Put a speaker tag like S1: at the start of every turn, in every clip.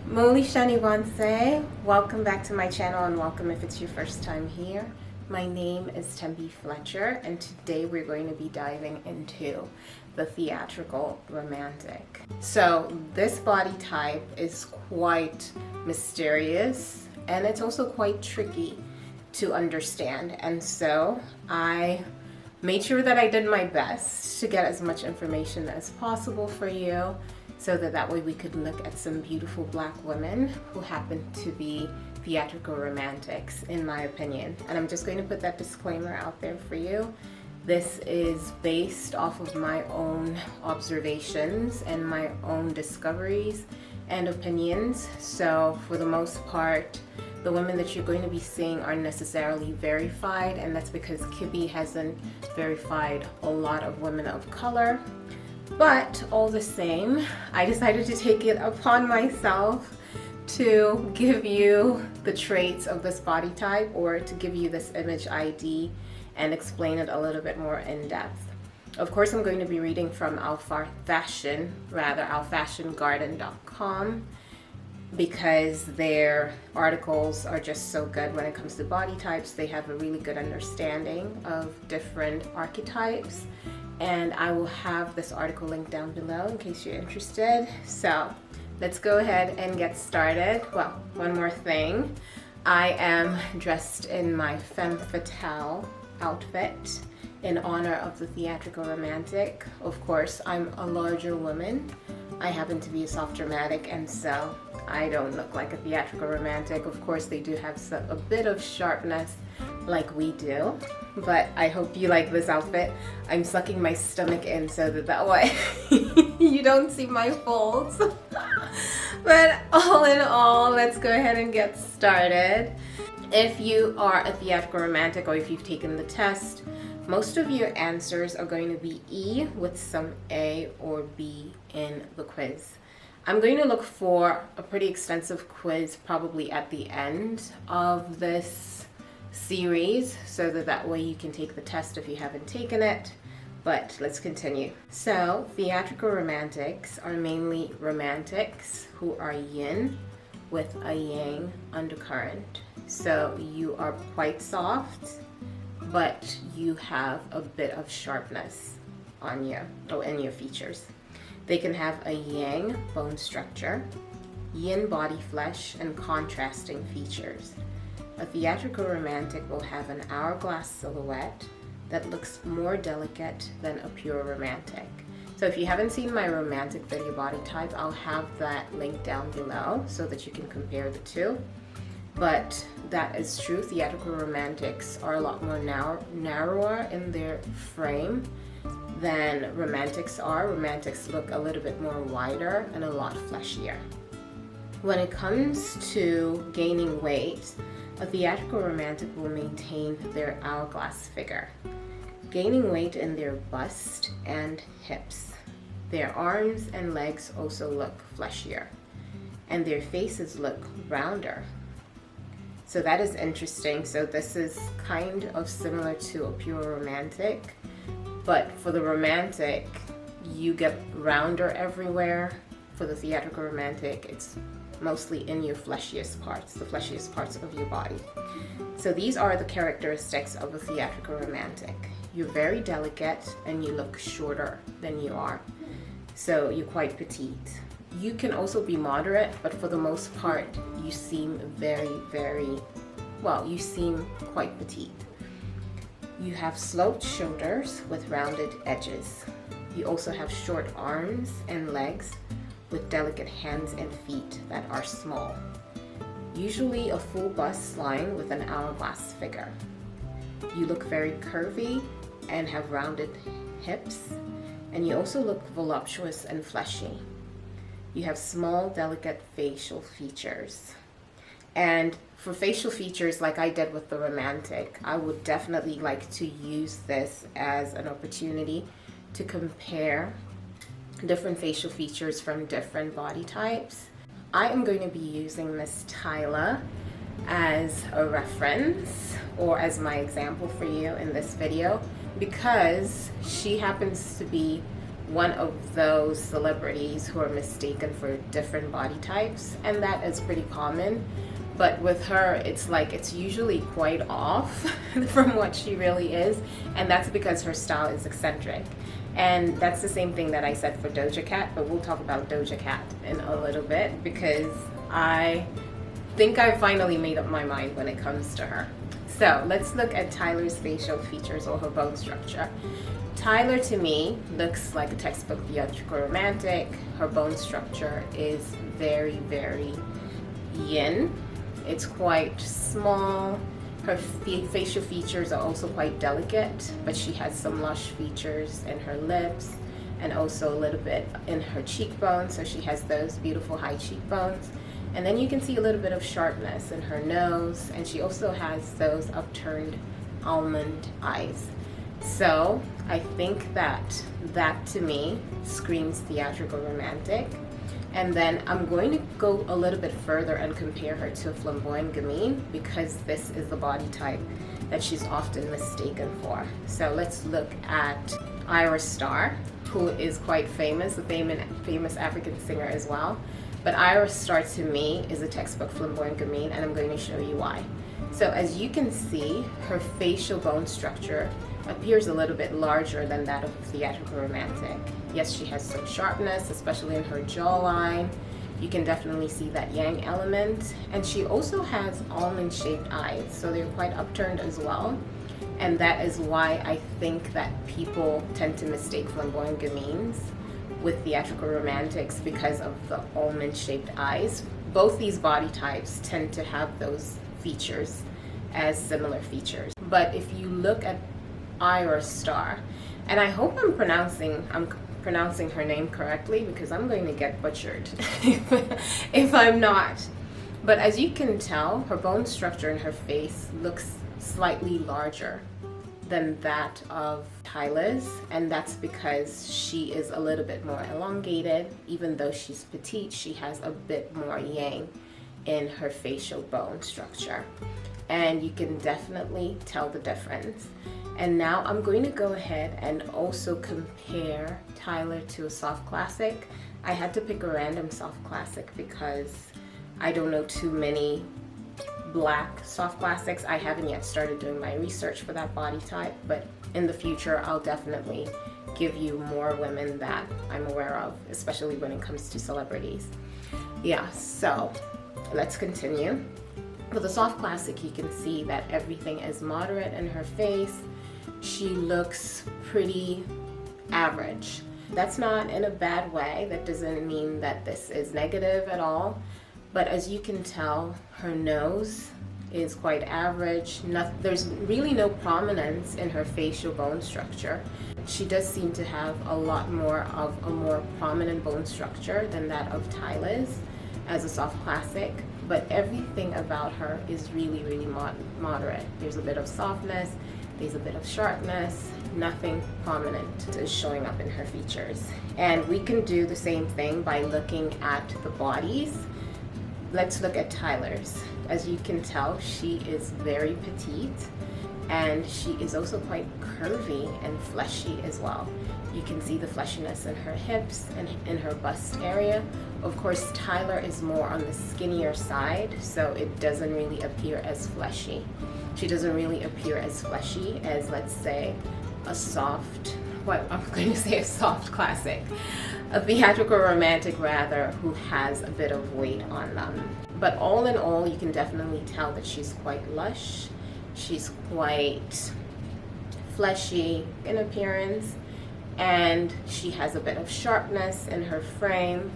S1: Moli Shani Wanse, welcome back to my channel and welcome if it's your first time here. My name is Tempe Fletcher and today we're going to be diving into the theatrical romantic. So this body type is quite mysterious and it's also quite tricky to understand, and so I made sure that I did my best to get as much information as possible for you, so that way we could look at some beautiful black women who happen to be theatrical romantics, in my opinion. And I'm just going to put that disclaimer out there for you. This is based off of my own observations and my own discoveries and opinions. So for the most part, the women that you're going to be seeing aren't necessarily verified, and that's because KIBBE hasn't verified a lot of women of color. But all the same, I decided to take it upon myself to give you the traits of this body type, or to give you this image ID and explain it a little bit more in depth. Of course, I'm going to be reading from ourfashiongarden.com, because their articles are just so good when it comes to body types. They have a really good understanding of different archetypes. And I will have this article linked down below in case you're interested. So let's go ahead and get started. Well, one more thing. I am dressed in my femme fatale outfit in honor of the theatrical romantic. Of course, I'm a larger woman. I happen to be a soft dramatic, and so I don't look like a theatrical romantic. Of course, they do have a bit of sharpness like we do, but I hope you like this outfit. I'm sucking my stomach in so that way you don't see my folds. But all in all, let's go ahead and get started. If you are a theatrical romantic, or if you've taken the test, most of your answers are going to be E with some A or B in the quiz. I'm going to look for a pretty extensive quiz probably at the end of this series, so that way you can take the test if you haven't taken it. But let's continue. So theatrical romantics are mainly romantics who are yin with a yang undercurrent. So you are quite soft, but you have a bit of sharpness on you, or in your features. They can have a yang bone structure, yin body flesh, and contrasting features. A theatrical romantic will have an hourglass silhouette that looks more delicate than a pure romantic. So if you haven't seen my romantic video body type, I'll have that link down below so that you can compare the two. But that is true, theatrical romantics are a lot more narrower in their frame than romantics are. Romantics look a little bit more wider and a lot fleshier. When it comes to gaining weight, a theatrical romantic will maintain their hourglass figure, gaining weight in their bust and hips. Their arms and legs also look fleshier, and their faces look rounder. So that is interesting. So this is kind of similar to a pure romantic, but for the romantic, you get rounder everywhere. For the theatrical romantic, it's mostly in your fleshiest parts, the fleshiest parts of your body. So these are the characteristics of a theatrical romantic. You're very delicate and you look shorter than you are. So you're quite petite. You can also be moderate, but for the most part, you seem you seem quite petite. You have sloped shoulders with rounded edges. You also have short arms and legs with delicate hands and feet that are small. Usually a full bust line with an hourglass figure. You look very curvy and have rounded hips, and you also look voluptuous and fleshy. You have small, delicate facial features. And for facial features, like I did with the romantic, I would definitely like to use this as an opportunity to compare different facial features from different body types. I am going to be using Miss Tyler as a reference, or as my example for you in this video, because she happens to be one of those celebrities who are mistaken for different body types, and that is pretty common. But with her, it's like it's usually quite off from what she really is, and that's because her style is eccentric. And that's the same thing that I said for Doja Cat, but we'll talk about Doja Cat in a little bit because I think I finally made up my mind when it comes to her. So let's look at Tyler's facial features or her bone structure. Tyler, to me, looks like a textbook theatrical romantic. Her bone structure is very, very yin. It's quite small. Her facial features are also quite delicate, but she has some lush features in her lips and also a little bit in her cheekbones. So she has those beautiful high cheekbones. And then you can see a little bit of sharpness in her nose, and she also has those upturned almond eyes. So I think that to me screams theatrical romantic. And then I'm going to go a little bit further and compare her to a flamboyant gamine because this is the body type that she's often mistaken for. So let's look at Ira Star, who is quite famous, a famous African singer as well. But Ira Star to me is a textbook flamboyant gamine, and I'm going to show you why. So as you can see, her facial bone structure appears a little bit larger than that of a theatrical romantic. Yes, she has some sharpness, especially in her jawline. You can definitely see that yang element. And she also has almond-shaped eyes, so they're quite upturned as well. And that is why I think that people tend to mistake flamboyant gamines with theatrical romantics because of the almond-shaped eyes. Both these body types tend to have those features as similar features. But if you look at Ira Star, and I hope I'm pronouncing her name correctly because I'm going to get butchered if I'm not. But as you can tell, her bone structure in her face looks slightly larger than that of Tyler's, and that's because she is a little bit more elongated. Even though she's petite, she has a bit more yang in her facial bone structure, and you can definitely tell the difference. And now I'm going to go ahead and also compare Tyler to a soft classic. I had to pick a random soft classic because I don't know too many black soft classics. I haven't yet started doing my research for that body type, but in the future I'll definitely give you more women that I'm aware of, especially when it comes to celebrities. Yeah, so let's continue. For the soft classic, you can see that everything is moderate in her face. She looks pretty average. That's not in a bad way. That doesn't mean that this is negative at all. But as you can tell, her nose is quite average. There's really no prominence in her facial bone structure. She does seem to have a lot more of a more prominent bone structure than that of Tyler's as a soft classic. But everything about her is really, really moderate. There's a bit of softness, there's a bit of sharpness, nothing prominent is showing up in her features. And we can do the same thing by looking at the bodies. Let's look at Tyler's. As you can tell, she is very petite, and she is also quite curvy and fleshy as well. You can see the fleshiness in her hips and in her bust area. Of course, Tyler is more on the skinnier side, so it doesn't really appear as fleshy. She doesn't really appear as fleshy as, let's say, a soft, I'm going to say a soft classic, a theatrical romantic rather, who has a bit of weight on them. But all in all, you can definitely tell that she's quite lush. She's quite fleshy in appearance, and she has a bit of sharpness in her frame,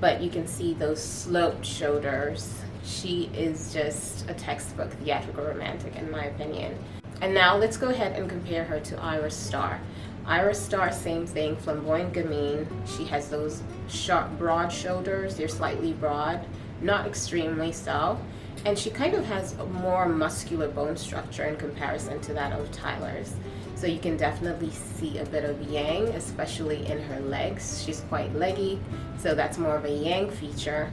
S1: but you can see those sloped shoulders. She is just a textbook theatrical romantic in my opinion. And now let's go ahead and compare her to Ira Star. Ira Star, same thing, flamboyant gamine. She has those sharp, broad shoulders. They're slightly broad, not extremely so. And she kind of has a more muscular bone structure in comparison to that of Tyler's. So you can definitely see a bit of yang, especially in her legs. She's quite leggy, so that's more of a yang feature.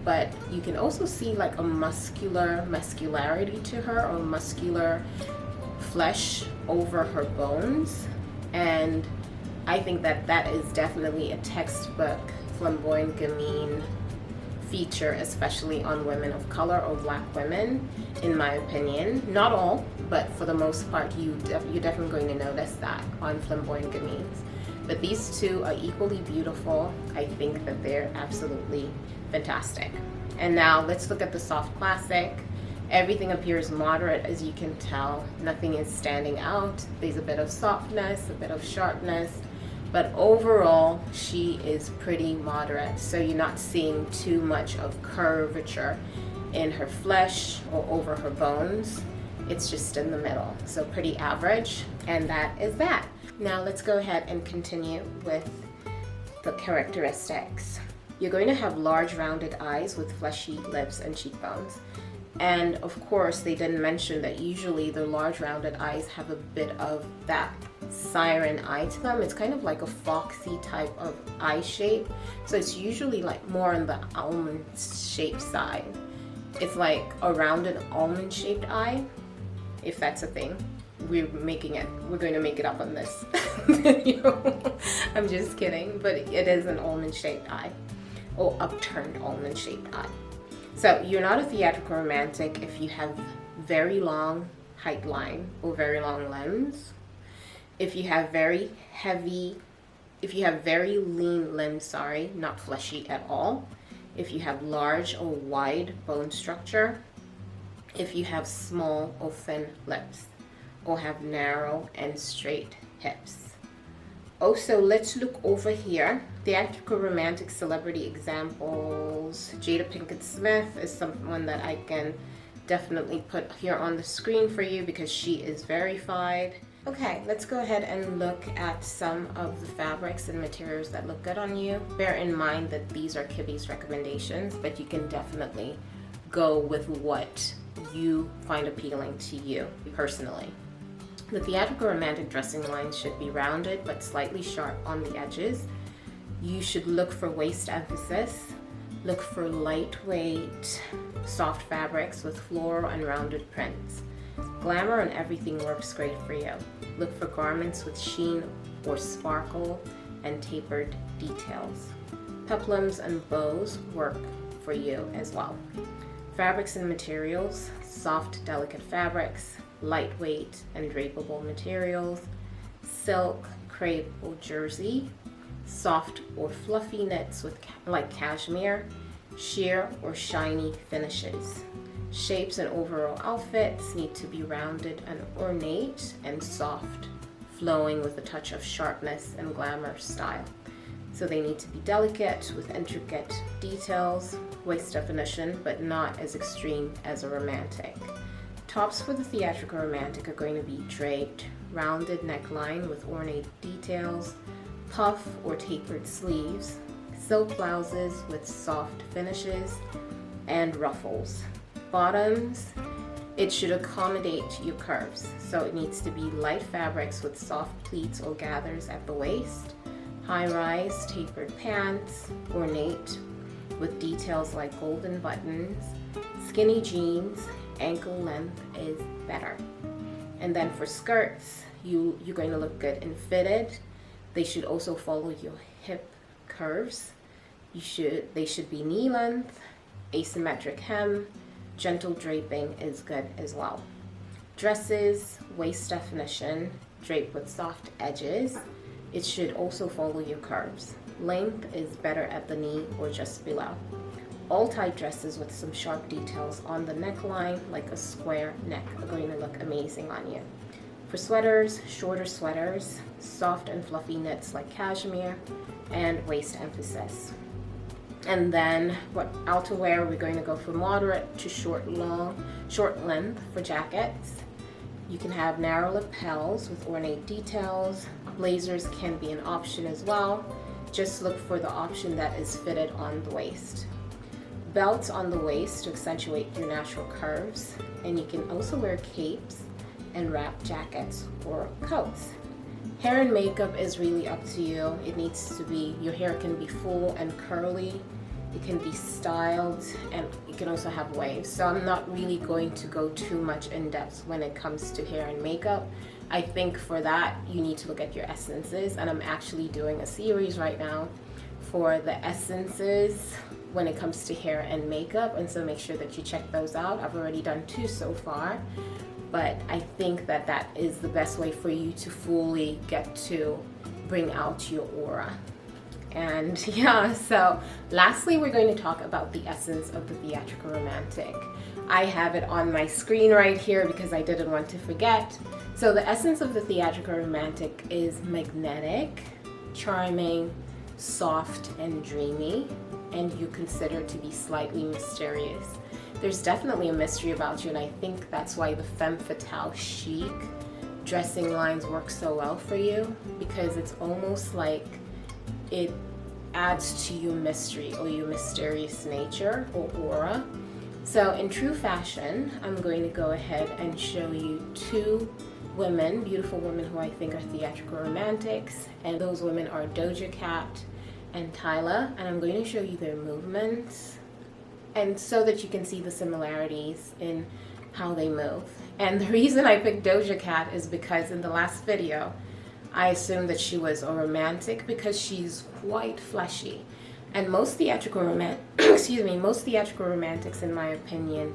S1: But you can also see like a muscularity to her, or muscular flesh over her bones. And I think that that is definitely a textbook flamboyant gamine feature, especially on women of color or black women, in my opinion. Not all, but for the most part, you're definitely going to notice that on flamboyant gamines. But these two are equally beautiful. I think that they're absolutely fantastic. And now let's look at the soft classic. Everything appears moderate, as you can tell. Nothing is standing out. There's a bit of softness, a bit of sharpness, but overall she is pretty moderate. So you're not seeing too much of curvature in her flesh or over her bones. It's just in the middle. So pretty average, and that is that. Now let's go ahead and continue with the characteristics. You're going to have large rounded eyes with fleshy lips and cheekbones. And of course, they didn't mention that usually the large rounded eyes have a bit of that siren eye to them. It's kind of like a foxy type of eye shape. So it's usually like more on the almond shaped side. It's like a rounded almond shaped eye, if that's a thing. We're going to make it up on this video. I'm just kidding, but it is an almond shaped eye, or upturned almond shaped eye. So you're not a theatrical romantic if you have very long height line or very long limbs. If you have very lean limbs, not fleshy at all. If you have large or wide bone structure. If you have small or thin lips, or have narrow and straight hips. Also, let's look over here. Theatrical romantic celebrity examples. Jada Pinkett Smith is someone that I can definitely put here on the screen for you because she is verified. Okay, let's go ahead and look at some of the fabrics and materials that look good on you. Bear in mind that these are KIBBE's recommendations, but you can definitely go with what you find appealing to you personally. The theatrical romantic dressing line should be rounded but slightly sharp on the edges. You should look for waist emphasis. Look for lightweight, soft fabrics with floral and rounded prints. Glamour and everything works great for you. Look for garments with sheen or sparkle and tapered details. Peplums and bows work for you as well. Fabrics and materials, soft, delicate fabrics, lightweight and drapable materials, silk, crepe or jersey, soft or fluffy knits with like cashmere, sheer or shiny finishes. Shapes and overall outfits need to be rounded and ornate and soft, flowing with a touch of sharpness and glamour style. So they need to be delicate with intricate details, waist definition, but not as extreme as a romantic. Tops for the theatrical romantic are going to be draped, rounded neckline with ornate details, puff or tapered sleeves, silk blouses with soft finishes, and ruffles. Bottoms, it should accommodate your curves, so it needs to be light fabrics with soft pleats or gathers at the waist, high-rise tapered pants, ornate with details like golden buttons, skinny jeans, ankle length is better. And then for skirts, you're going to look good and fitted. They should also follow your hip curves. They should be knee length, asymmetric hem, gentle draping is good as well. Dresses, waist definition, draped with soft edges. It should also follow your curves. Length is better at the knee or just below. All tight dresses with some sharp details on the neckline, like a square neck, are going to look amazing on you. For sweaters, shorter sweaters, soft and fluffy knits like cashmere, and waist emphasis. And then what outerwear, we're going to go for moderate to short length for jackets. You can have narrow lapels with ornate details. Blazers can be an option as well. Just look for the option that is fitted on the waist. Belts on the waist to accentuate your natural curves. And you can also wear capes and wrap jackets or coats. Hair and makeup is really up to you. It needs to be, your hair can be full and curly. It can be styled, and it can also have waves. So I'm not really going to go too much in depth when it comes to hair and makeup. I think for that, you need to look at your essences, and I'm actually doing a series right now for the essences when it comes to hair and makeup, and so make sure that you check those out. I've already done 2 so far, but I think that that is the best way for you to fully get to bring out your aura. And yeah, so lastly, we're going to talk about the essence of the theatrical romantic. I have it on my screen right here because I didn't want to forget. So the essence of the theatrical romantic is magnetic, charming, soft, and dreamy, and you consider to be slightly mysterious. There's definitely a mystery about you, and I think that's why the femme fatale chic dressing lines work so well for you, because it's almost like it adds to your mystery or your mysterious nature or aura. So in true fashion, I'm going to go ahead and show you 2 women, beautiful women who I think are theatrical romantics, and those women are Doja Cat and Tyla, and I'm going to show you their movements, and so that you can see the similarities in how they move. And the reason I picked Doja Cat is because in the last video, I assumed that she was a romantic because she's quite fleshy. And most theatrical romantics, in my opinion,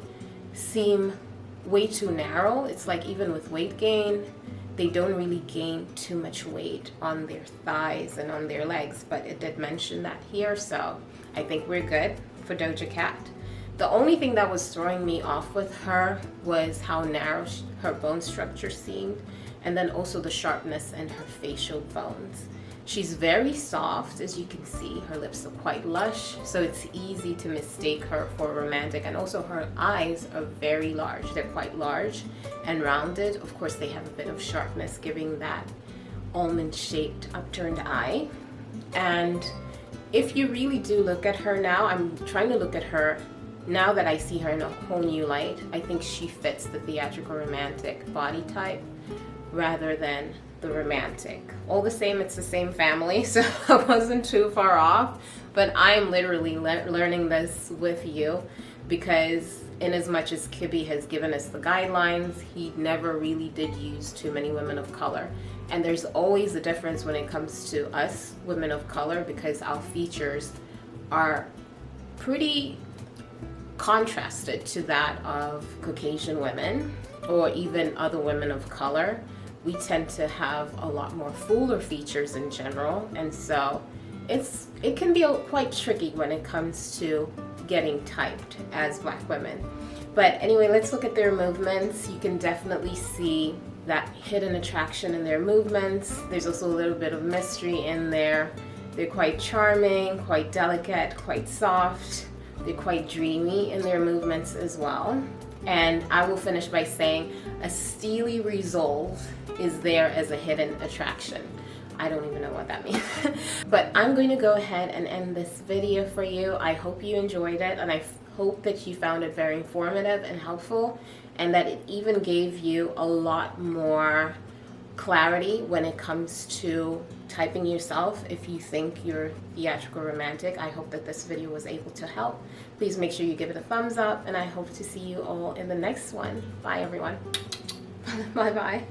S1: seem way too narrow. It's like even with weight gain, they don't really gain too much weight on their thighs and on their legs, but it did mention that here, so I think we're good for Doja Cat. The only thing that was throwing me off with her was how narrow her bone structure seemed, and then also the sharpness in her facial bones. She's very soft, as you can see. Her lips are quite lush, so it's easy to mistake her for romantic. And also her eyes are very large. They're quite large and rounded. Of course, they have a bit of sharpness, giving that almond-shaped upturned eye. And if you really do look at her now, I'm trying to look at her now that I see her in a whole new light. I think she fits the theatrical romantic body type rather than the romantic. All the same, it's the same family, so I wasn't too far off, but I'm literally learning this with you, because in as much as KIBBE has given us the guidelines, he never really did use too many women of color. And there's always a difference when it comes to us women of color, because our features are pretty contrasted to that of Caucasian women or even other women of color. We tend to have a lot more fuller features in general, and so it can be quite tricky when it comes to getting typed as Black women. But anyway, let's look at their movements. You can definitely see that hidden attraction in their movements. There's also a little bit of mystery in there. They're quite charming, quite delicate, quite soft. They're quite dreamy in their movements as well. And I will finish by saying a steely resolve is there as a hidden attraction. I don't even know what that means. But I'm going to go ahead and end this video for you. I hope you enjoyed it, and I hope that you found it very informative and helpful, and that it even gave you a lot more clarity when it comes to typing yourself if you think you're theatrical romantic. I hope that this video was able to help. Please make sure you give it a thumbs up, and I hope to see you all in the next one. Bye everyone. Bye bye.